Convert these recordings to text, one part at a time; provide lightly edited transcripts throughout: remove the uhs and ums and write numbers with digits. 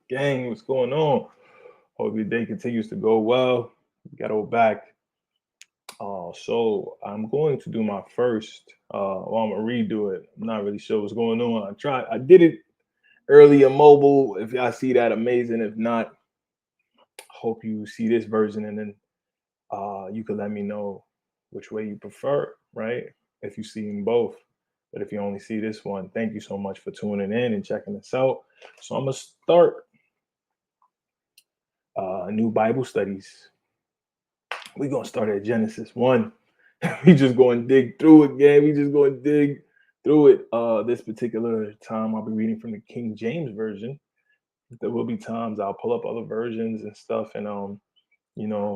Gang, what's going on? Hope your day continues to go well. Ghetto back. So I'm going to do my first. I'm gonna redo it. I'm not really sure what's going on. I did it earlier mobile. If y'all see that, amazing. If not, hope you see this version and then you could let me know which way you prefer, right? If you see them both. But if you only see this one, thank you so much for tuning in and checking this out. So I'm gonna start new Bible studies. We're gonna start at Genesis 1. We just going to dig through it, gang. We just going to dig through it. This particular time I'll be reading from the King James version. There will be times I'll pull up other versions and stuff, and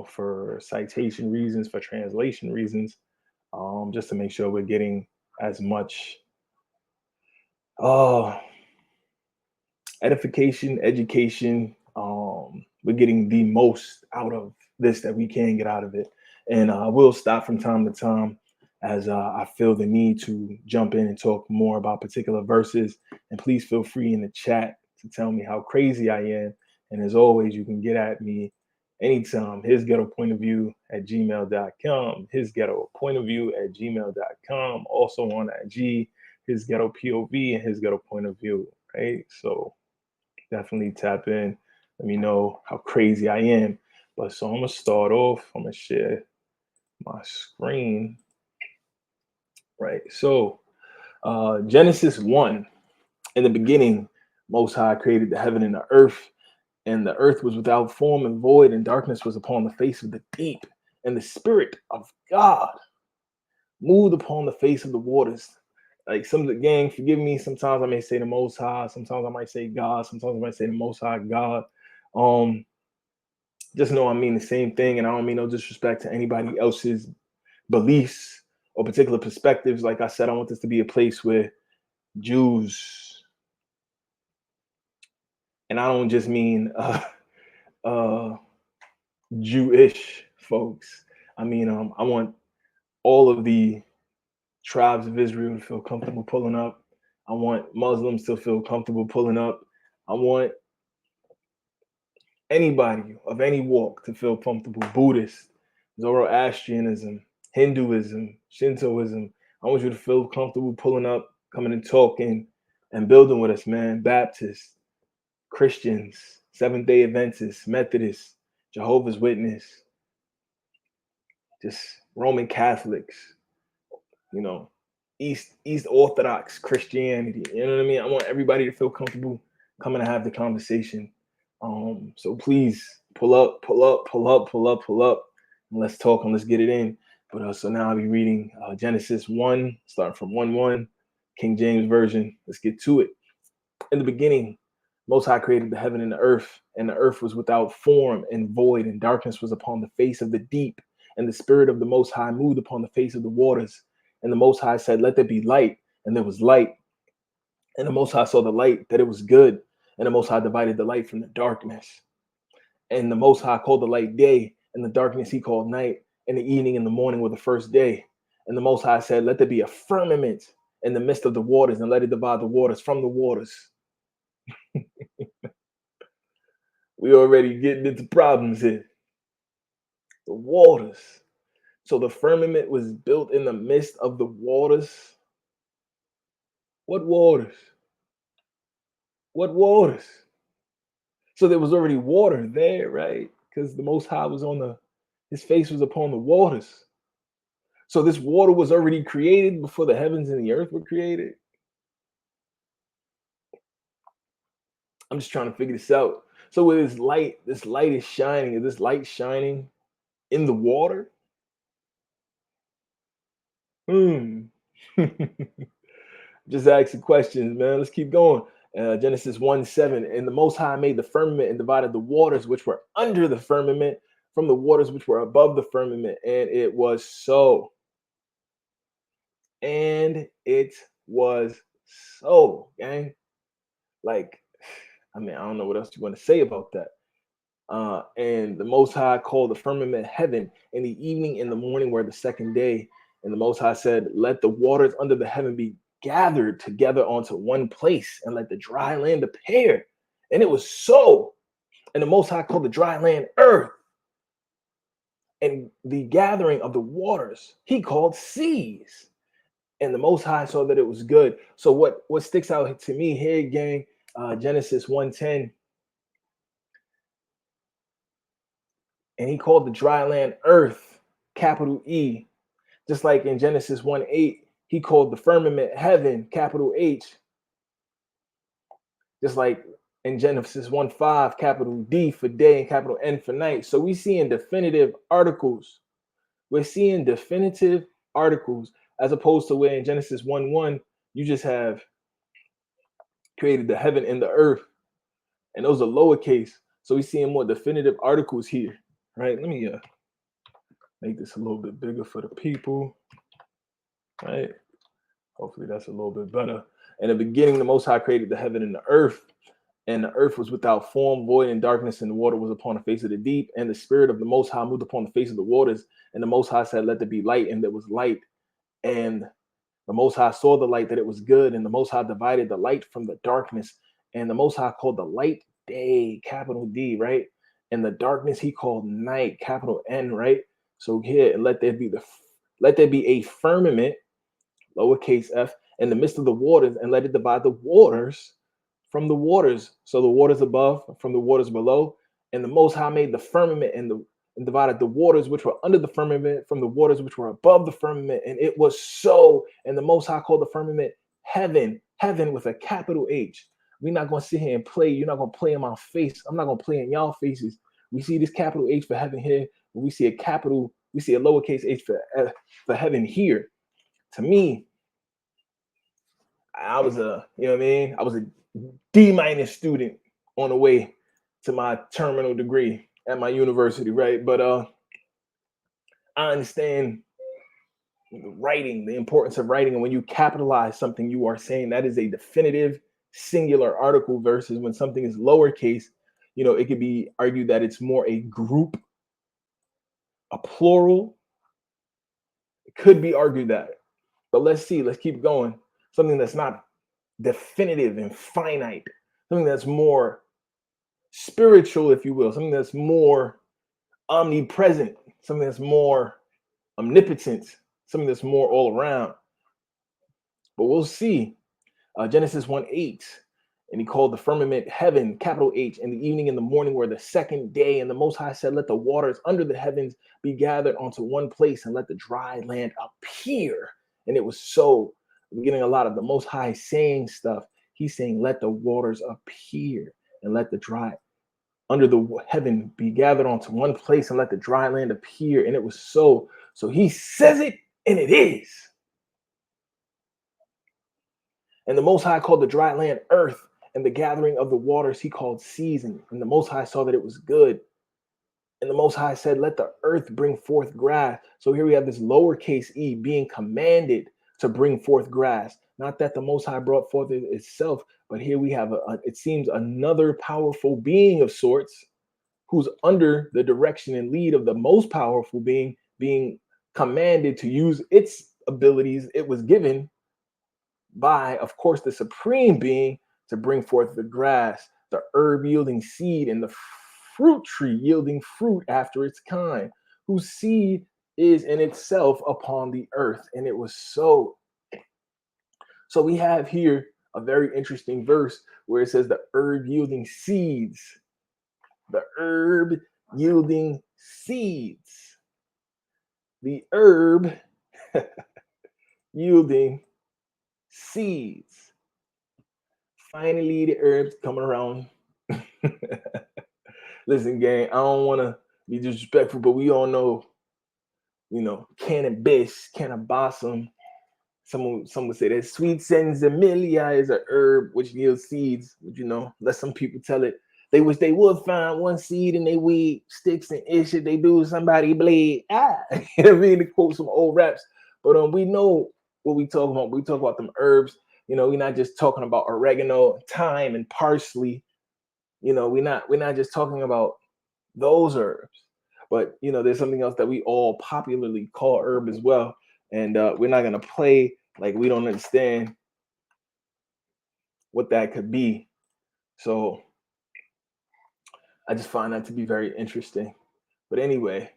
for citation reasons, for translation reasons, just to make sure we're getting as much uh edification, education. We're getting the most out of this that we can get out of it. And we'll stop from time to time as I feel the need to jump in and talk more about particular verses. And please feel free in the chat to tell me how crazy I am. And as always, you can get at me anytime. His ghetto point of view at gmail.com. His ghetto point of view at gmail.com. Also on IG, his ghetto POV and his ghetto point of view. Right. So definitely tap in. Let me know how crazy I am. But so I'm gonna start off. I'm gonna share my screen. Right. So Genesis 1. In the beginning, Most High created the heaven and the earth, and the earth was without form and void, and darkness was upon the face of the deep, and the Spirit of God moved upon the face of the waters. Like some of the gang, forgive me. Sometimes I may say the Most High. Sometimes I might say God. Sometimes I might say the Most High God. Um, just know I mean the same thing, and I don't mean no disrespect to anybody else's beliefs or particular perspectives. Like I said, I want this to be a place where Jews, and I don't just mean uh, Jewish folks. I mean, I want all of the tribes of Israel to feel comfortable pulling up. I want Muslims to feel comfortable pulling up. I want anybody of any walk to feel comfortable. Buddhist, Zoroastrianism, Hinduism, Shintoism. I want you to feel comfortable pulling up, coming and talking and building with us, man. Baptists, Christians, Seventh Day Adventists, Methodists, Jehovah's Witness, just Roman Catholics, you know, East Orthodox Christianity. You know what I mean? I want everybody to feel comfortable coming to have the conversation. So please pull up, pull up, pull up, pull up, pull up, and let's talk and let's get it in. But so now I'll be reading Genesis 1, starting from 1:1, King James Version. Let's get to it. In the beginning, Most High created the heaven and the earth was without form and void, and darkness was upon the face of the deep, and the Spirit of the Most High moved upon the face of the waters. And the Most High said, "Let there be light," and there was light. And the Most High saw the light, that it was good, and the Most High divided the light from the darkness. And the Most High called the light day, and the darkness he called night, and the evening and the morning were the first day. And the Most High said, "Let there be a firmament in the midst of the waters, and let it divide the waters from the waters." We already getting into problems here. The waters. So the firmament was built in the midst of the waters. What waters? What waters? So there was already water there, right? Because the Most High was his face was upon the waters. So this water was already created before the heavens and the earth were created. I'm just trying to figure this out. So with this light is shining. Is this light shining in the water? Hmm. Just asking questions, man. Let's keep going. Genesis 1:7. And the Most High made the firmament and divided the waters which were under the firmament from the waters which were above the firmament. And it was so. And it was so, gang. Like, I mean, I don't know what else you want to say about that. And the Most High called the firmament heaven, and the evening and the morning were the second day. And the Most High said, "Let the waters under the heaven be gathered together onto one place, and let the dry land appear." And it was so. And the Most High called the dry land earth, and the gathering of the waters he called seas. And the Most High saw that it was good. So what sticks out to me here, gang, Genesis 1:10, and he called the dry land earth, capital E. Just like in Genesis 1:8, he called the firmament heaven, capital H. Just like in Genesis 1:5, capital D for day and capital N for night. So we see in definitive articles. We're seeing definitive articles as opposed to where in Genesis 1:1, you just have created the heaven and the earth, and those are lowercase. So we're seeing more definitive articles here, right? Let me make this a little bit bigger for the people, right? Hopefully that's a little bit better. In the beginning, the Most High created the heaven and the earth. And the earth was without form, void, and darkness, and the water was upon the face of the deep. And the Spirit of the Most High moved upon the face of the waters. And the Most High said, "Let there be light," and there was light. And the Most High saw the light that it was good. And the Most High divided the light from the darkness. And the Most High called the light day, capital D, right? And the darkness he called night, capital N, right? So here, let there be a firmament, lowercase f, in the midst of the waters, and let it divide the waters from the waters. So the waters above from the waters below. And the Most High made the firmament and divided the waters which were under the firmament from the waters which were above the firmament. And it was so. And the Most High called the firmament heaven, heaven with a capital H. We're not going to sit here and play. You're not going to play in my face. I'm not going to play in y'all faces. We see this capital H for heaven here. We see a lowercase h for heaven here. To me, I was I was a D- student on the way to my terminal degree at my university, right? But I understand writing, the importance of writing, and when you capitalize something, you are saying that is a definitive singular article versus when something is lowercase, it could be argued that it's more a group, a plural. It could be argued that. But let's keep going. Something that's not definitive and finite, something that's more spiritual, if you will, something that's more omnipresent, something that's more omnipotent, something that's more all around. But we'll see. Genesis 1:8, and he called the firmament heaven, capital H, and the evening and the morning were the second day. And the Most High said, "Let the waters under the heavens be gathered onto one place, and let the dry land appear." And it was so. We're getting a lot of the Most High saying stuff. He's saying, "Let the waters appear, and let the dry under the heaven be gathered onto one place, and let the dry land appear." And it was so. So he says it, and it is. And the Most High called the dry land earth, and the gathering of the waters he called seas. And the Most High saw that it was good. And the Most High said, "Let the earth bring forth grass." So here we have this lowercase e being commanded to bring forth grass. Not that the Most High brought forth it itself, but here we have, it seems, another powerful being of sorts who's under the direction and lead of the most powerful being commanded to use its abilities it was given by, of course, the supreme being to bring forth the grass, the herb yielding seed, and the fruit tree yielding fruit after its kind, whose seed is in itself upon the earth. And it was so. So we have here a very interesting verse where it says the herb yielding seeds, the herb yielding seeds, the herb yielding seeds. Finally, the herbs coming around. Listen, gang, I don't want to be disrespectful, but we all know, cannabis, cannabisum. Some would say that sweet sensimilia is a herb which yields seeds. Let some people tell it. They wish they would find one seed in their weed, sticks and issue. They do somebody bleed. You know what I mean? To quote some old raps. But we know what we talk about. We talk about them herbs. We're not just talking about oregano, thyme, and parsley. We're not just talking about those herbs, but there's something else that we all popularly call herb as well. And we're not gonna play like we don't understand what that could be. So I just find that to be very interesting. But anyway,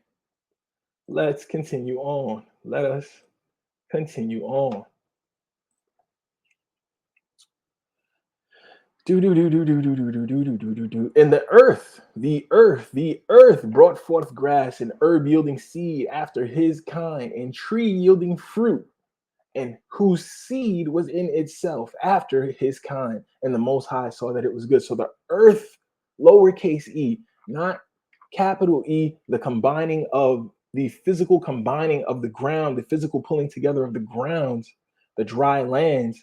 let's continue on. Let us continue on. Do do do do do do do do do do do do do. And the earth brought forth grass and herb yielding seed after his kind, and tree yielding fruit, and whose seed was in itself after his kind. And the Most High saw that it was good. So the earth, lowercase e, not capital E, the combining of the physical combining of the ground, the physical pulling together of the grounds, the dry lands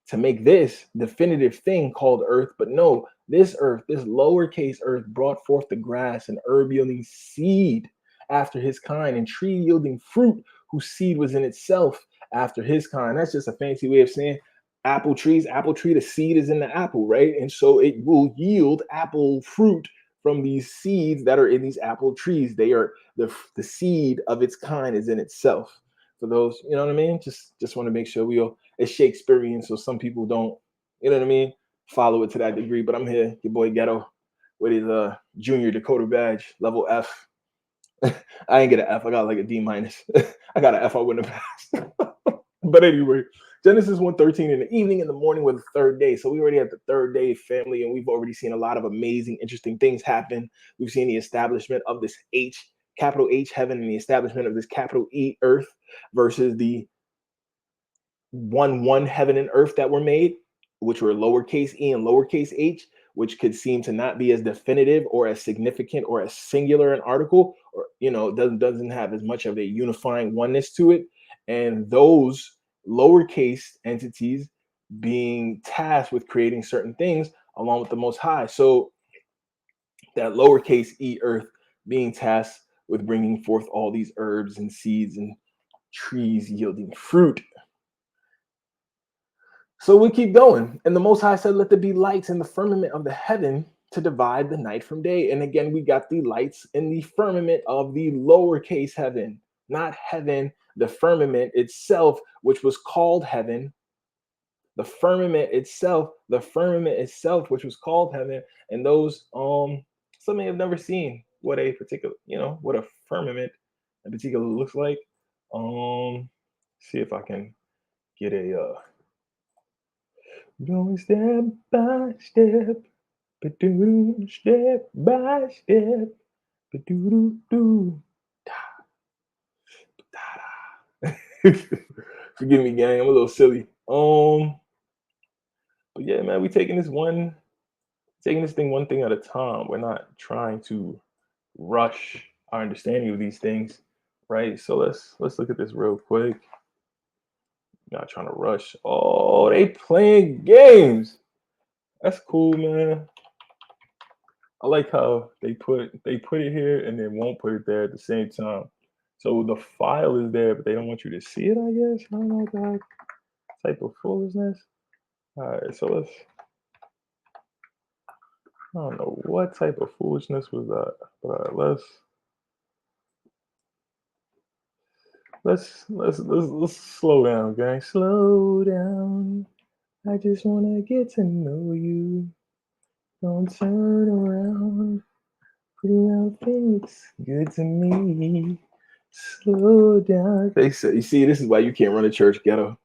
to make this definitive thing called earth. But no, this earth, this lowercase earth, brought forth the grass and herb yielding seed after his kind, and tree yielding fruit whose seed was in itself after his kind. That's just a fancy way of saying apple trees. Apple tree, the seed is in the apple, right? And so it will yield apple fruit from these seeds that are in these apple trees. They are the seed of its kind is in itself. For those, you know what I mean? Just want to make sure we all it's Shakespearean, so some people don't, you know what I mean, follow it to that degree. But I'm here, your boy Ghetto, with his junior Dakota badge, level F. I ain't get an F. I got like a D minus. I got an F. I wouldn't have passed. But anyway, Genesis 1:13 in the evening, in the morning with the third day. So we already have the third day family, and we've already seen a lot of amazing, interesting things happen. We've seen the establishment of this H, capital H heaven, and the establishment of this capital E earth versus the one heaven and earth that were made, which were lowercase e and lowercase h, which could seem to not be as definitive or as significant or as singular an article, or doesn't have as much of a unifying oneness to it. And those lowercase entities being tasked with creating certain things along with the Most High. So that lowercase e earth being tasked with bringing forth all these herbs and seeds and trees yielding fruit. So we keep going. And the Most High said, let there be lights in the firmament of the heaven to divide the night from day. And again, we got the lights in the firmament of the lowercase heaven, not heaven, the firmament itself, which was called heaven. The firmament itself, which was called heaven. And those, some may have never seen what a particular, what a firmament in particular looks like. See if I can get a, going step by step, ba-doo, step by step, ba-doo-doo-doo, da-da. Forgive me, gang. I'm a little silly. But yeah, man, we taking this thing one thing at a time. We're not trying to rush our understanding of these things, right? So let's look at this real quick. Not trying to rush. Oh, they playing games. That's cool, man. I like how they put it here and then won't put it there at the same time. So the file is there, but they don't want you to see it, I guess. I don't know that type of foolishness. All right, so I don't know what type of foolishness was that, but let's slow down, gang. Slow down. I just wanna get to know you. Don't turn around. Pretty well thinks good to me. Slow down. They say, you see, this is why you can't run a church, Ghetto.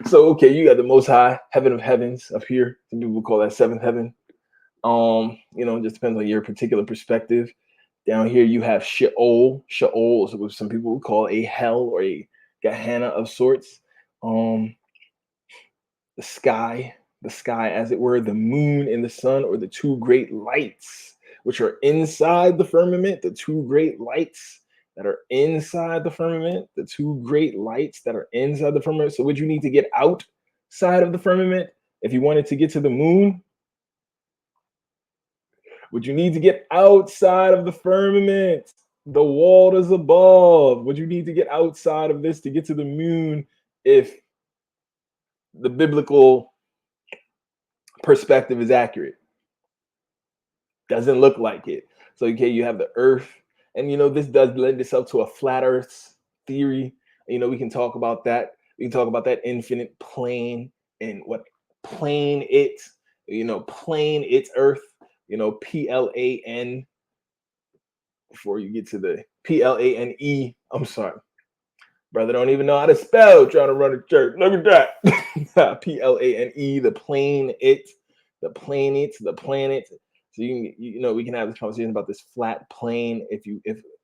So okay, you got the Most High, heaven of heavens up here. Some people call that seventh heaven. Just depends on your particular perspective. Down here, you have Sheol. Sheol is what some people would call a hell or a Gehenna of sorts. Um, the sky, as it were, the moon and the sun, or the two great lights, which are inside the firmament, the two great lights that are inside the firmament, the two great lights that are inside the firmament. So, would you need to get outside of the firmament if you wanted to get to the moon? Would you need to get outside of the firmament, the waters above? Would you need to get outside of this to get to the moon if the biblical perspective is accurate? Doesn't look like it. So okay, you have the earth, and this does lend itself to a flat earth theory. We can talk about that. We can talk about that infinite plane and what plane it plane, it's earth, PLAN, before you get to the PLANE. I'm sorry. Brother don't even know how to spell trying to run a church. Look at that. PLANE, the plane, it, the planet, the planet. So we can have this conversation about this flat plane if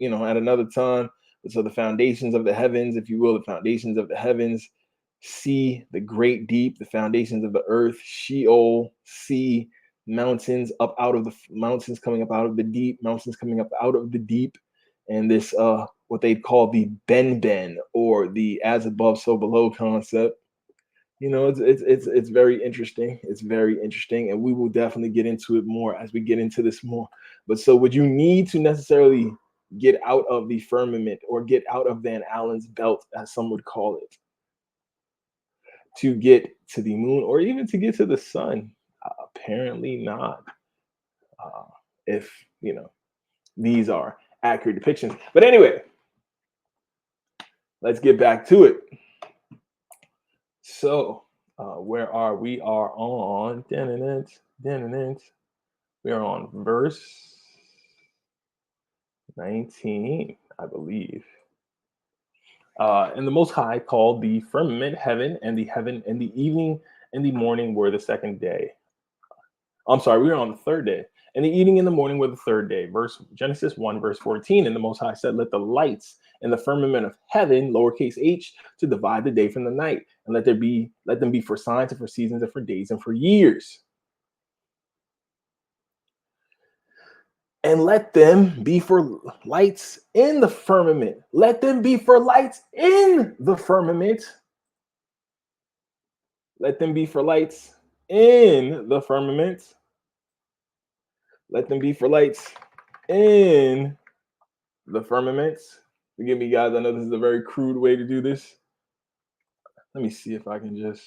at another time. So the foundations of the heavens, if you will, the foundations of the heavens, sea, the great deep, the foundations of the earth, Sheol, sea, mountains up out of the mountains coming up out of the deep, mountains coming up out of the deep, and this what they'd call the ben or the as above so below concept. It's very interesting. It's very interesting, and we will definitely get into it more as we get into this more. But so, would you need to necessarily get out of the firmament or get out of Van Allen's belt, as some would call it, to get to the moon or even to get to the sun? Apparently not. If these are accurate depictions. But anyway, let's get back to it. So, where are we? Are on we are on verse 19, I believe. And the Most High called the firmament heaven, and the evening and the morning were the second day. I'm sorry, we were on the third day. And the evening and the morning were the third day. Genesis 1, verse 14. And the Most High said, let the lights in the firmament of heaven, lowercase h, to divide the day from the night, and let them be for signs and for seasons and for days and for years. And let them be for lights in the firmament. Let them be for lights in the firmament. Let them be for lights in the firmament. Let them be for lights in the firmaments. Forgive me, guys. I know this is a very crude way to do this. Let me see if I can just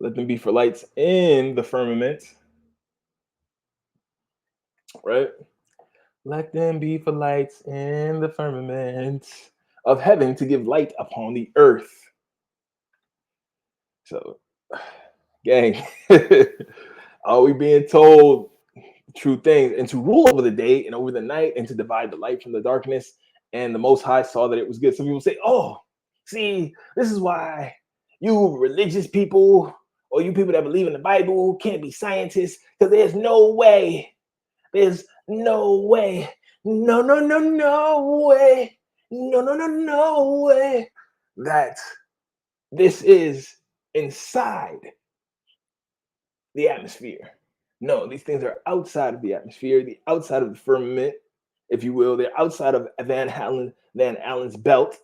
let them be for lights in the firmament. Right? Let them be for lights in the firmament of heaven to give light upon the earth. So, gang, are we being told true things, and to rule over the day and over the night, and to divide the light from the darkness? And the Most High saw that it was good. Some people say, oh, see, this is why you religious people or you people that believe in the Bible can't be scientists, because there's no way. There's no way. No way. No way that this is inside the atmosphere. No, these things are outside of the atmosphere, the outside of the firmament, if you will. They're outside of Van Allen's belt.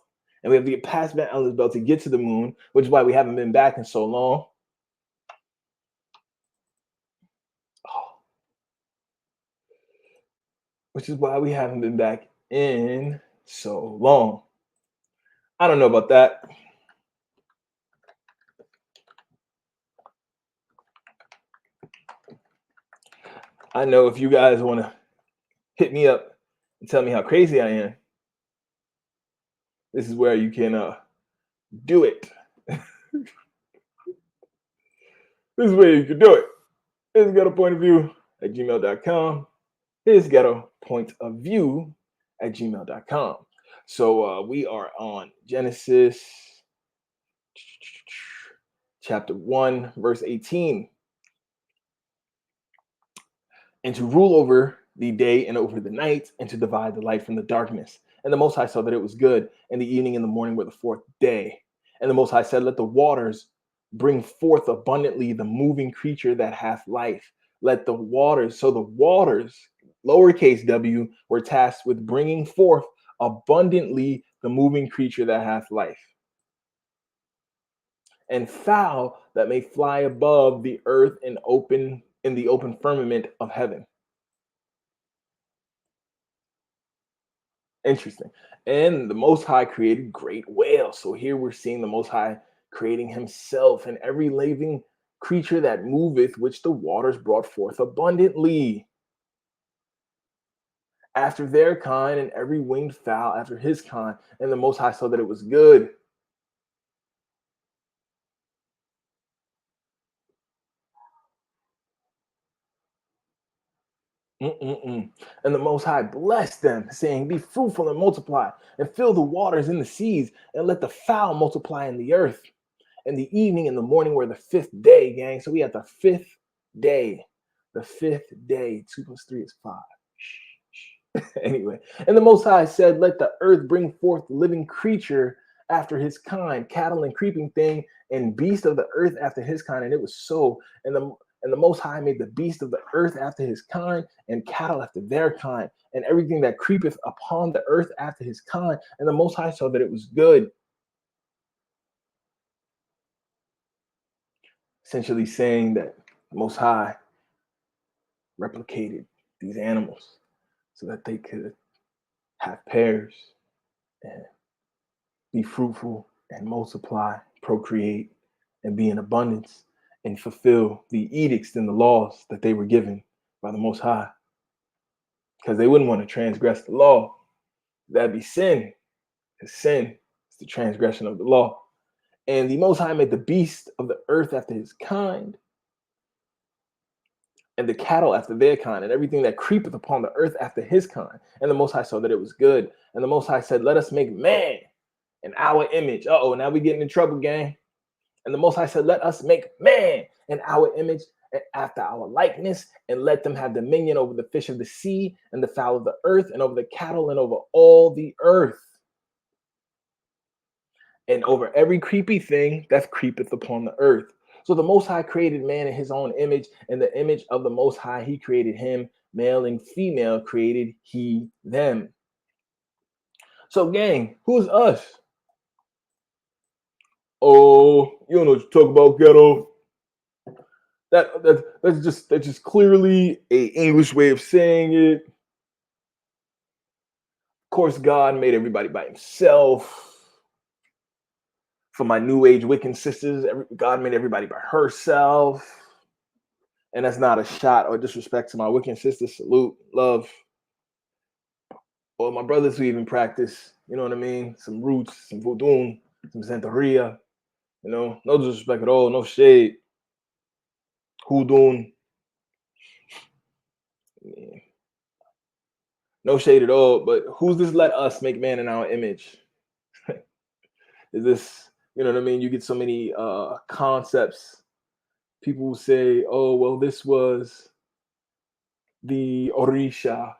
And we have to get past Van Allen's belt to get to the moon, which is why we haven't been back in so long. Which is why we haven't been back in so long. I don't know about that. I know if you guys want to hit me up and tell me how crazy I am, this is where you can do it. This is where you can do it. His Ghetto Point of View at gmail.com. His Ghetto Point of View at gmail.com. So we are on Genesis chapter 1, verse 18. And to rule over the day and over the night, and to divide the light from the darkness. And the Most High saw that it was good, and the evening and the morning were the fourth day. And the Most High said, let the waters bring forth abundantly the moving creature that hath life. Let the waters, so the waters, lowercase w, were tasked with bringing forth abundantly the moving creature that hath life. And fowl that may fly above the earth in the open firmament of heaven. Interesting. And the Most High created great whales. So here we're seeing the Most High creating himself and every living creature that moveth, which the waters brought forth abundantly after their kind, and every winged fowl after his kind. And the Most High saw that it was good. Mm-mm-mm. And the Most High blessed them, saying, "Be fruitful and multiply, and fill the waters in the seas, and let the fowl multiply in the earth." And the evening and the morning were the fifth day, gang. So we had the fifth day. The fifth day. 2 + 3 is 5. Anyway, and the Most High said, "Let the earth bring forth living creature after his kind, cattle and creeping thing, and beast of the earth after his kind." And it was so. And the Most High made the beast of the earth after his kind, and cattle after their kind, and everything that creepeth upon the earth after his kind. And the Most High saw that it was good. Essentially saying that the Most High replicated these animals so that they could have pairs and be fruitful and multiply, procreate, and be in abundance and fulfill the edicts and the laws that they were given by the Most High. Because they wouldn't want to transgress the law. That'd be sin. Because sin is the transgression of the law. And the Most High made the beast of the earth after his kind, and the cattle after their kind, and everything that creepeth upon the earth after his kind. And the Most High saw that it was good. And the Most High said, "Let us make man in our image." Uh-oh, now we getting in trouble, gang. And the Most High said, "Let us make man in our image and after our likeness, and let them have dominion over the fish of the sea and the fowl of the earth and over the cattle and over all the earth and over every creepy thing that creepeth upon the earth." So the Most High created man in his own image. In the image of the Most High, he created him. Male and female created he them. So, gang, who's us? Oh, you don't know what you talk about, ghetto. That's just clearly a English way of saying it. Of course, God made everybody by himself. For my New Age Wiccan sisters, God made everybody by herself. And that's not a shot or disrespect to my Wiccan sisters. Salute, love. Or my brothers who even practice, you know what I mean? Some roots, some voodoo, some Santeria. You know, no disrespect at all, no shade. Hoodoo, no shade at all. But who's this? Let us make man in our image. Is this, you know what I mean? You get so many concepts. People will say, "Oh, well, this was the Orisha,"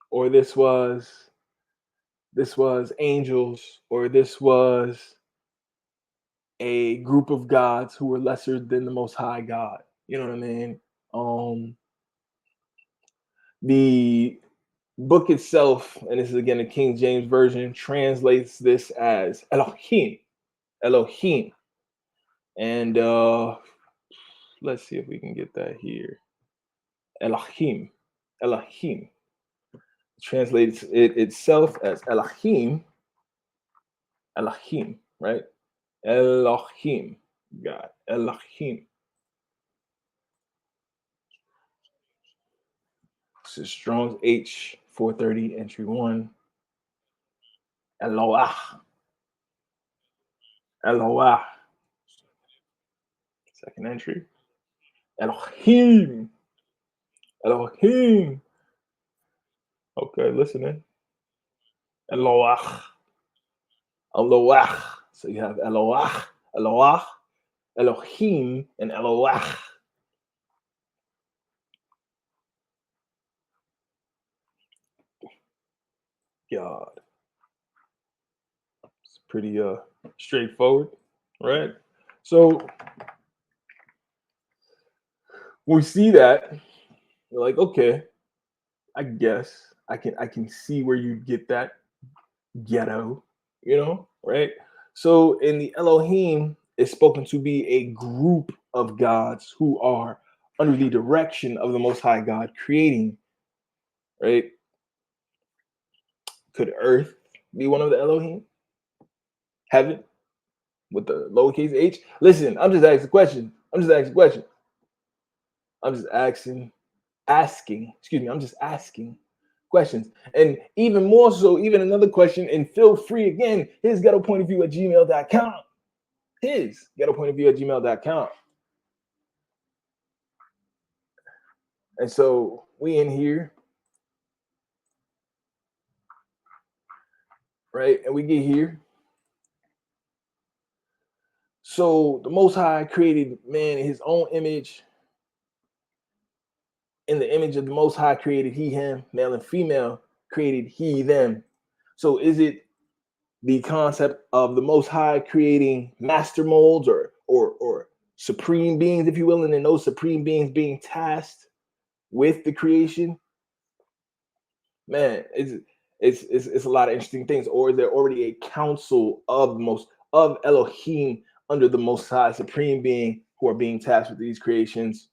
or this was angels, or this was a group of gods who were lesser than the Most High God. You know what I mean? The book itself, and this is again the King James version, translates this as Elohim, Elohim, and let's see if we can get that here. Elohim, Elohim translates it itself as Elohim, Elohim, right? Elohim, God, Elohim. This is Strong's H 430 entry 1. Eloah, Eloah. Second entry. Elohim, Elohim. Okay, listening. Eloah, Eloah. So you have Eloah, Eloah, Elohim, and Eloah. God. It's pretty straightforward, right? So we see that, you're like, okay, I guess I can see where you get that, ghetto, right? So in the Elohim is spoken to be a group of gods who are under the direction of the Most High God creating, right? Could Earth be one of the Elohim? Heaven with the lowercase h? Listen, I'm just asking a question. I'm just asking a question. I'm just asking. I'm just asking questions. And even more so, even another question, and feel free again, his ghetto point of view at gmail.com. His ghetto point of view at gmail.com. And so we in here right? And we get here. So the Most High created man in his own image. In the image of the Most High created he, him, male and female created he, them. So is it the concept of the Most High creating master molds or supreme beings, if you will, and then those supreme beings being tasked with the creation? Man, it's a lot of interesting things. Or is there already a council of most of Elohim under the Most High supreme being who are being tasked with these creations?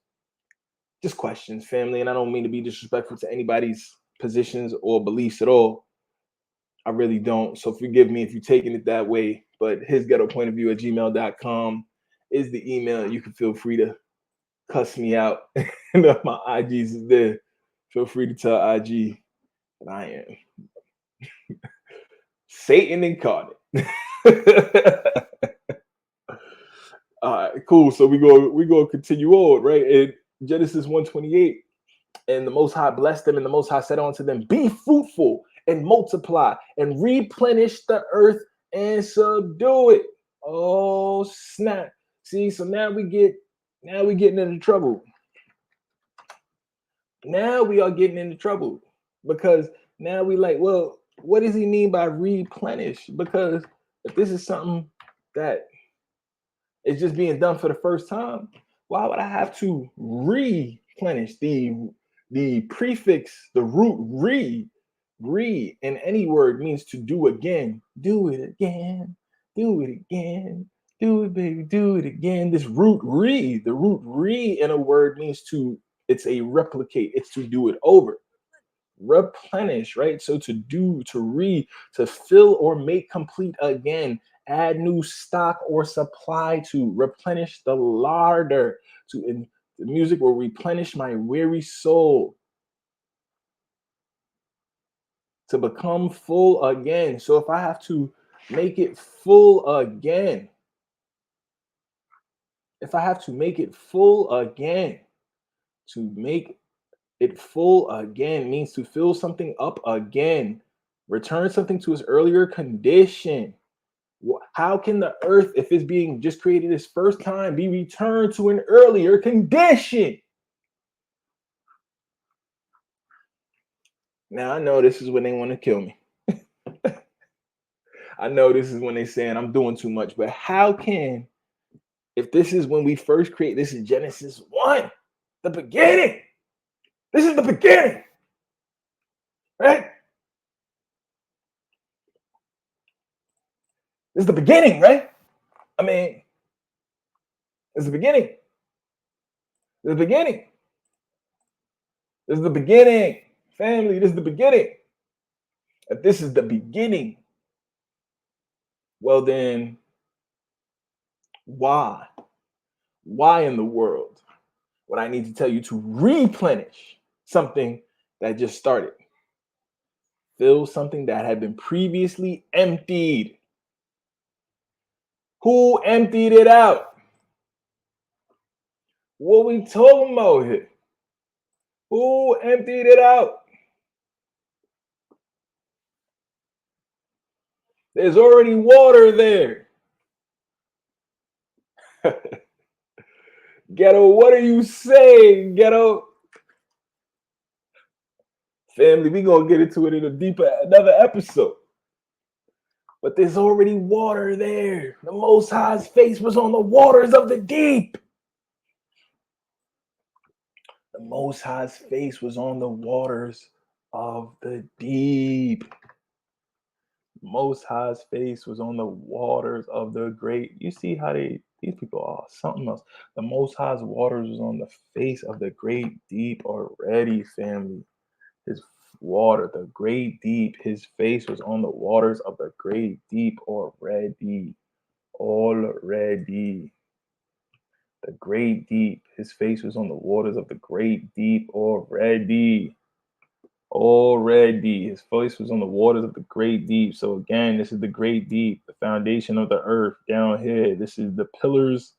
Just questions, family, and I don't mean to be disrespectful to anybody's positions or beliefs at all. I really don't. So forgive me if you're taking it that way. But his ghetto point of view at gmail.com is the email. You can feel free to cuss me out. And my IGs is there. Feel free to tell IG that I am Satan incarnate. All right, cool. So we go continue on, right? In Genesis 128. And the Most High blessed them, and the Most High said unto them, be fruitful and multiply and replenish the earth and subdue it. Oh, snap. See, so now we getting into trouble. Now we are getting into trouble because now we like, well, what does he mean by replenish? Because if this is something that is just being done for the first time, why would I have to replenish? The prefix, the root re in any word means to do again. Do it again. Do it again. Do it, baby. Do it again. This root the root re in a word means it's a replicate. It's to do it over. Replenish, right? So to fill or make complete again, add new stock or supply to, replenish the larder. In the music will replenish my weary soul, to become full again. So if I have to make it full again, if I have to make it full again, to make it full again means to fill something up again, return something to its earlier condition. How can the earth, if it's being just created this first time, be returned to an earlier condition? Now I know this is when they want to kill me. I know this is when they're saying I'm doing too much, but how can, if this is when we first create, this is Genesis 1, the beginning. This is the beginning, right? This is the beginning, right? I mean, it's the beginning. This is the beginning. This is the beginning. Family, this is the beginning. If this is the beginning, well then, why? Why in the world would I need to tell you to replenish something that just started? Fill something that had been previously emptied. Who emptied it out? What we talking about here? Who emptied it out? There's already water there. Ghetto, what are you saying, Ghetto? Family, we gonna get into it in another episode. But there's already water there. The Most High's face was on the waters of the deep. The Most High's face was on the waters of the deep. Most High's face was on the waters of the great. You see how these people are something else. The Most High's waters was on the face of the great deep already, family. His water, the great deep, his face was on the waters of the great deep already. Already. The great deep, his face was on the waters of the great deep already. Already, his face was on the waters of the great deep. So again, this is the great deep, the foundation of the earth down here. This is the pillars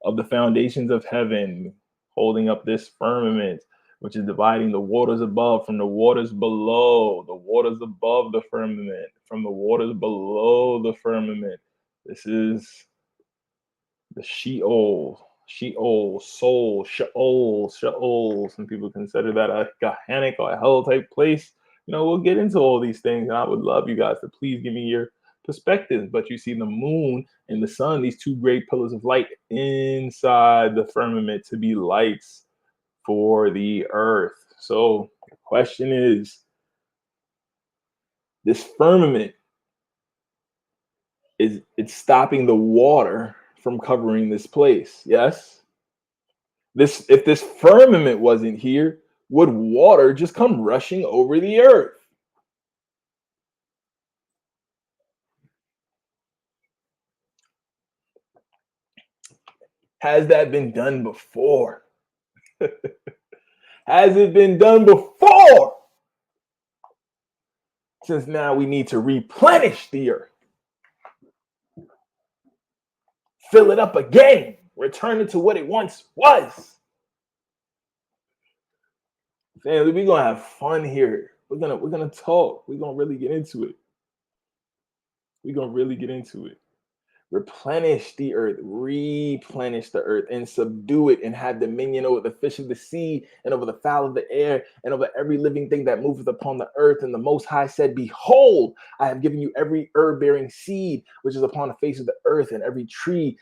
of the foundations of heaven holding up this firmament. which is dividing the waters above from the waters below, the waters above the firmament, from the waters below the firmament. This is the Sheol, soul, Sheol. Some people consider that a Gehenna or a hell type place. We'll get into all these things, and I would love you guys to please give me your perspectives. But you see the moon and the sun, these two great pillars of light inside the firmament to be lights for the earth. So the question is, this firmament it's stopping the water from covering this place. Yes. If this firmament wasn't here, would water just come rushing over the earth? Has that been done before? Has it been done before? Since now we need to replenish the earth, fill it up again, return it to what it once was. Family, we're gonna have fun here. We're gonna talk. We're gonna really get into it. Replenish the earth, replenish the earth, and subdue it, and have dominion over the fish of the sea, and over the fowl of the air, and over every living thing that moveth upon the earth. And the Most High said, Behold, I have given you every herb-bearing seed which is upon the face of the earth, and every tree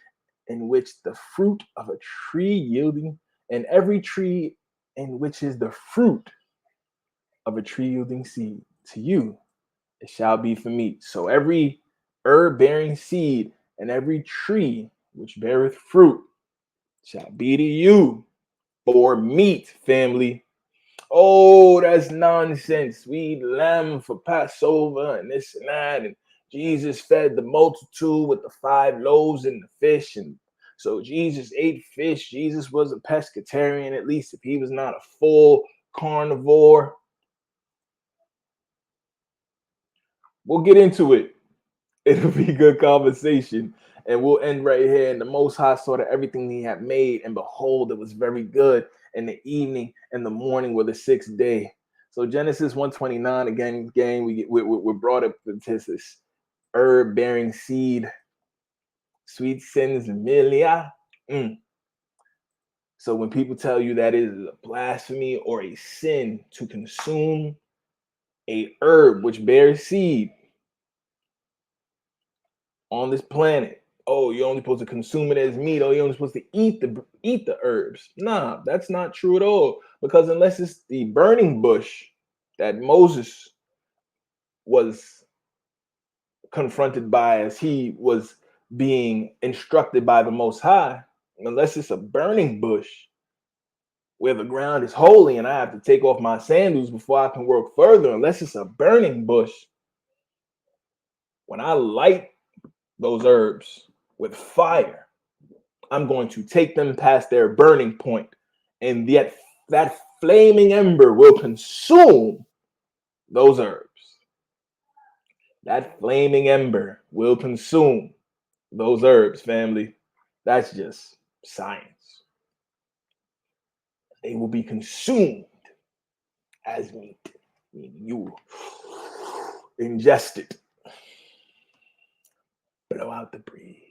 in which the fruit of a tree yielding, and every tree in which is the fruit of a tree yielding seed. To you it shall be for meat. So every herb-bearing seed and every tree which beareth fruit shall be to you for meat, family. Oh, that's nonsense. We eat lamb for Passover and this and that. And Jesus fed the multitude with the 5 loaves and the fish. And so Jesus ate fish. Jesus was a pescatarian, at least if he was not a full carnivore. We'll get into it. It'll be good conversation. And we'll end right here. And the Most High saw that everything he had made, and behold, it was very good. And the evening and the morning were the 6th day. So Genesis 1:29, again, gang, we're brought up to this herb-bearing seed, sweet sins, milia. So when people tell you that it is a blasphemy or a sin to consume a herb which bears seed on this planet, oh, you're only supposed to consume it as meat. Oh, you're only supposed to eat the herbs. Nah, that's not true at all. Because unless it's the burning bush that Moses was confronted by as he was being instructed by the Most High, unless it's a burning bush where the ground is holy and I have to take off my sandals before I can work further, unless it's a burning bush, when I light those herbs with fire, I'm going to take them past their burning point, and yet that flaming ember will consume those herbs. That flaming ember will consume those herbs, family. That's just science. They will be consumed as meat. You ingest it. Blow out the breeze.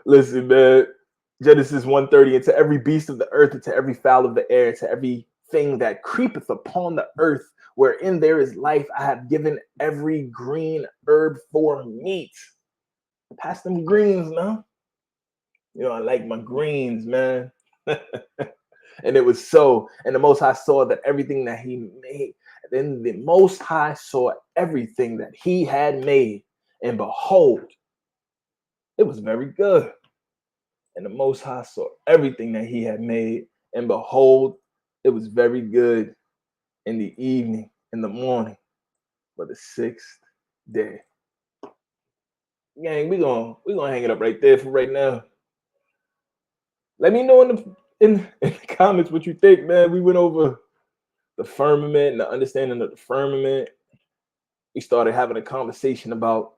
Listen, man. Genesis 1:30, and to every beast of the earth, and to every fowl of the air, and to every thing that creepeth upon the earth, wherein there is life, I have given every green herb for meat. Pass them greens, man. I like my greens, man. And it was so. And the Most High saw that everything that he made. Then the Most High saw everything that he had made, and behold, it was very good. And the Most High saw everything that he had made, and behold, it was very good. In the evening, in the morning, for the 6th day. Gang, we're gonna hang it up right there for right now. Let me know in the comments what you think, man. We went over the firmament and the understanding of the firmament. We started having a conversation about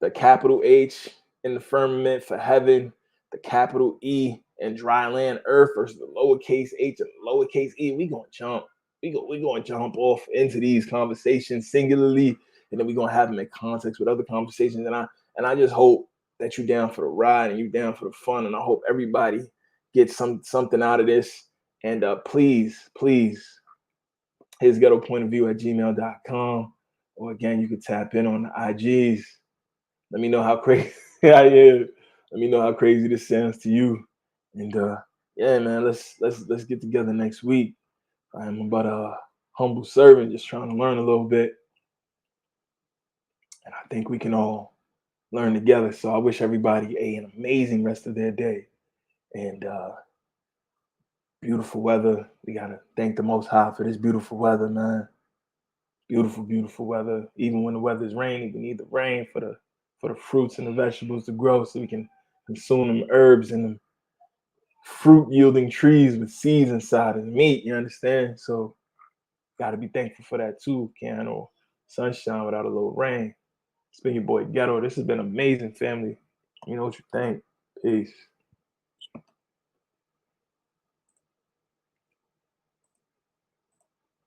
the capital H in the firmament for heaven, the capital E and dry land earth versus the lowercase h and lowercase e. We gonna jump. We gonna jump off into these conversations singularly, and then we gonna have them in context with other conversations. And I just hope that you're down for the ride and you're down for the fun. And I hope everybody gets something out of this. And please, please, his ghetto point of view at gmail.com. Or again, you can tap in on the IGs. Let me know how crazy I am. Let me know how crazy this sounds to you. And yeah, man, let's get together next week. I'm about a humble servant, just trying to learn a little bit. And I think we can all learn together. So I wish everybody an amazing rest of their day. And beautiful weather. We gotta thank the Most High for this beautiful weather, man. Beautiful, beautiful weather. Even when the weather's rainy, we need the rain for the fruits and the vegetables to grow, so we can consume them herbs and them fruit yielding trees with seeds inside and meat. You understand? So gotta be thankful for that too. Can't have no sunshine without a little rain. It's been your boy Ghetto. This has been amazing, family. You know what you think? Peace.